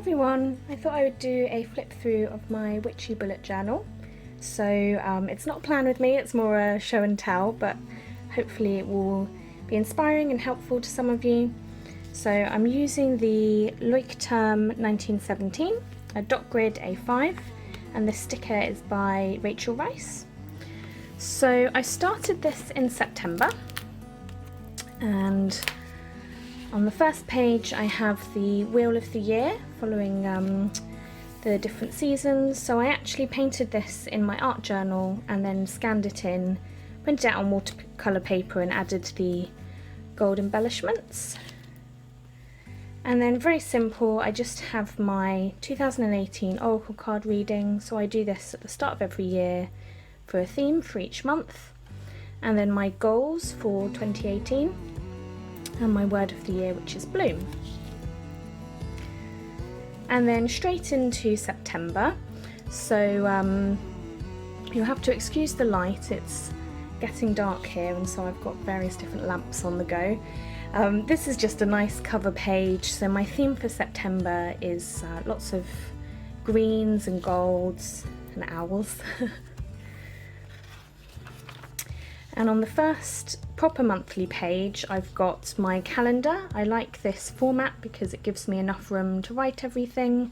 everyone, I thought I would do a flip through of my Witchy bullet journal. So it's not planned with me, it's more a show and tell, but hopefully it will be inspiring and helpful to some of you. So I'm using the Leuchtturm 1917, a dot grid A5, and the sticker is by Rachel Rice. So I started this in September, and on the first page I have the Wheel of the Year following the different seasons. So I actually painted this in my art journal and then scanned it in, printed it out on watercolour paper and added the gold embellishments. And then very simple, I just have my 2018 Oracle card reading. So I do this at the start of every year for a theme for each month. And then my goals for 2018 and my word of the year, which is bloom. And then straight into September. So you'll have to excuse the light, it's getting dark here and so I've got various different lamps on the go. This is just a nice cover page. So my theme for September is lots of greens and golds and owls. And on the first proper monthly page I've got my calendar. I like this format because it gives me enough room to write everything.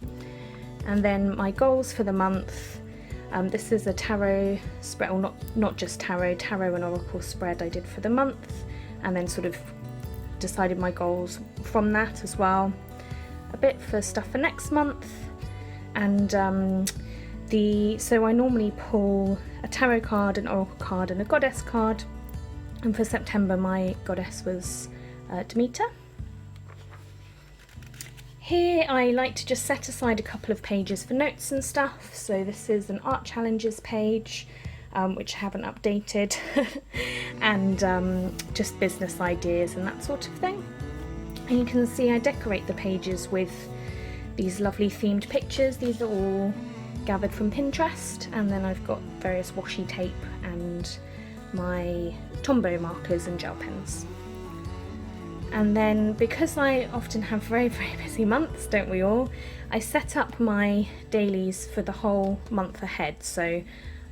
And then my goals for the month. This is a tarot spread, or not just tarot and oracle spread I did for the month, and then sort of decided my goals from that as well. A bit for stuff for next month, and so I normally pull a tarot card, an oracle card and a goddess card, and for September my goddess was Demeter. Here I like to just set aside a couple of pages for notes and stuff. So this is an art challenges page, which I haven't updated, and just business ideas and that sort of thing. And you can see I decorate the pages with these lovely themed pictures. These are all gathered from Pinterest, and then I've got various washi tape and my Tombow markers and gel pens. And then because I often have very busy months, don't we all, I set up my dailies for the whole month ahead. So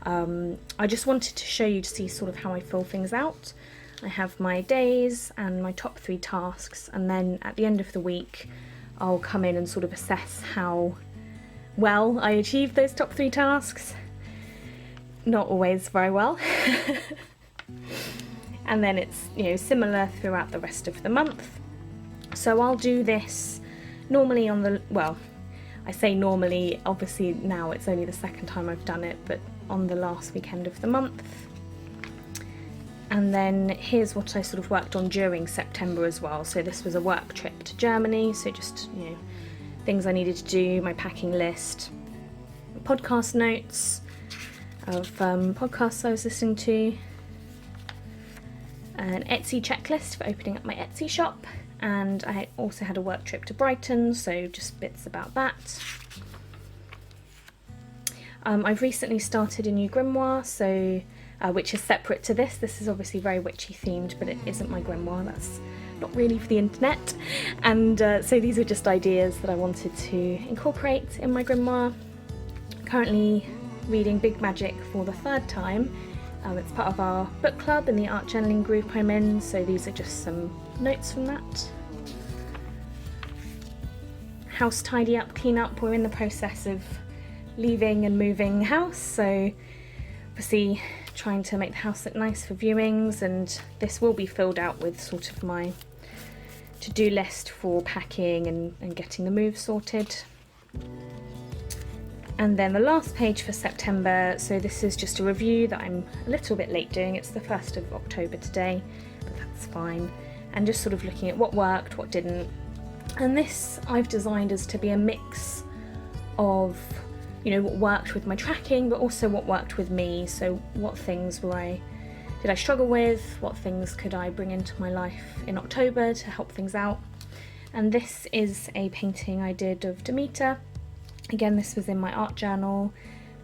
I just wanted to show you to see sort of how I fill things out. I have my days and my top 3 tasks, and then at the end of the week I'll come in and sort of assess how well I achieved those top 3 tasks. Not always very well. And then it's, you know, similar throughout the rest of the month. So I'll do this normally on the, well, I say normally, obviously now it's only the second time I've done it, but on the last weekend of the month. And then here's what I sort of worked on during September as well. So this was a work trip to Germany, so just, you know, things I needed to do, my packing list, podcast notes of podcasts I was listening to, an Etsy checklist for opening up my Etsy shop, and I also had a work trip to Brighton, so just bits about that. I've recently started a new grimoire, so which is separate to this. This is obviously very witchy themed, but it isn't my grimoire, that's not really for the internet. And so these are just ideas that I wanted to incorporate in my grimoire. Currently reading Big Magic for the 3rd time. It's part of our book club in the art journaling group I'm in, so these are just some notes from that. House tidy up, clean up. We're in the process of leaving and moving house, so obviously trying to make the house look nice for viewings, and this will be filled out with sort of my to-do list for packing and getting the move sorted. And then the last page for September, so this is just a review that I'm a little bit late doing. It's the 1st of October today, but that's fine. And just sort of looking at what worked, what didn't. And this I've designed as to be a mix of, you know, what worked with my tracking, but also what worked with me. So what things did I struggle with? What things could I bring into my life in October to help things out? And this is a painting I did of Demeter. Again, this was in my art journal,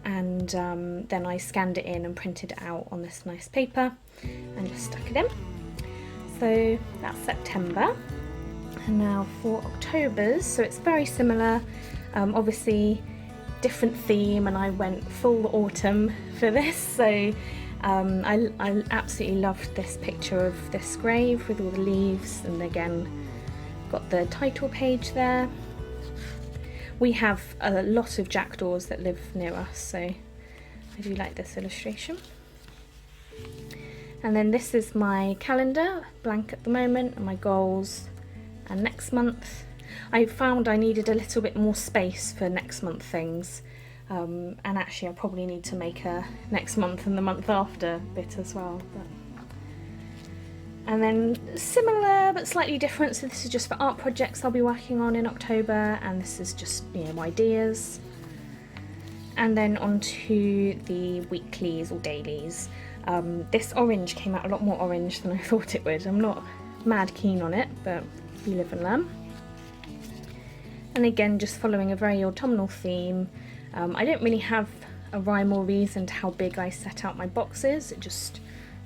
and then I scanned it in and printed it out on this nice paper and just stuck it in. So that's September. And now for October's, so it's very similar, obviously different theme, and I went full autumn for this, so I absolutely loved this picture of this grave with all the leaves, and again got the title page there. We have a lot of jackdaws that live near us, so I do like this illustration. And then this is my calendar, blank at the moment, and my goals. And next month, I found I needed a little bit more space for next month things. And actually I probably need to make a next month and the month after bit as well. And then similar but slightly different, so this is just for art projects I'll be working on in October, and this is just, you know, ideas. And then onto the weeklies or dailies. This orange came out a lot more orange than I thought it would. I'm not mad keen on it, but you live and learn. And again, just following a very autumnal theme. I don't really have a rhyme or reason to how big I set out my boxes, it just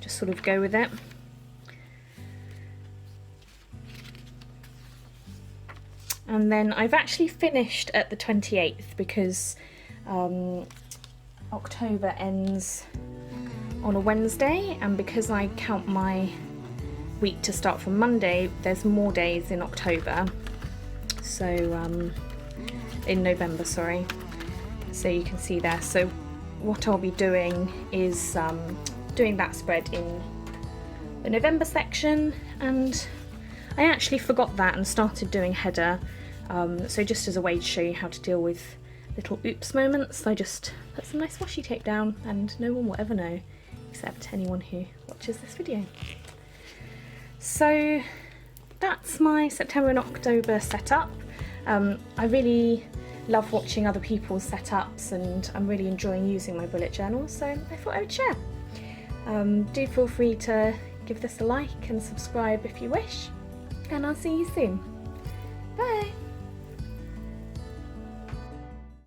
sort of go with it. And then I've actually finished at the 28th because October ends on a Wednesday, and because I count my week to start from Monday, there's more days in October, so in November, sorry. So you can see there. So what I'll be doing is doing that spread in the November section, and I actually forgot that and started doing header. So just as a way to show you how to deal with little oops moments, I just put some nice washi tape down, and no one will ever know except anyone who watches this video. So that's my September and October setup. I really love watching other people's setups, and I'm really enjoying using my bullet journal, so I thought I would share. Do feel free to give this a like and subscribe if you wish, and I'll see you soon. Bye!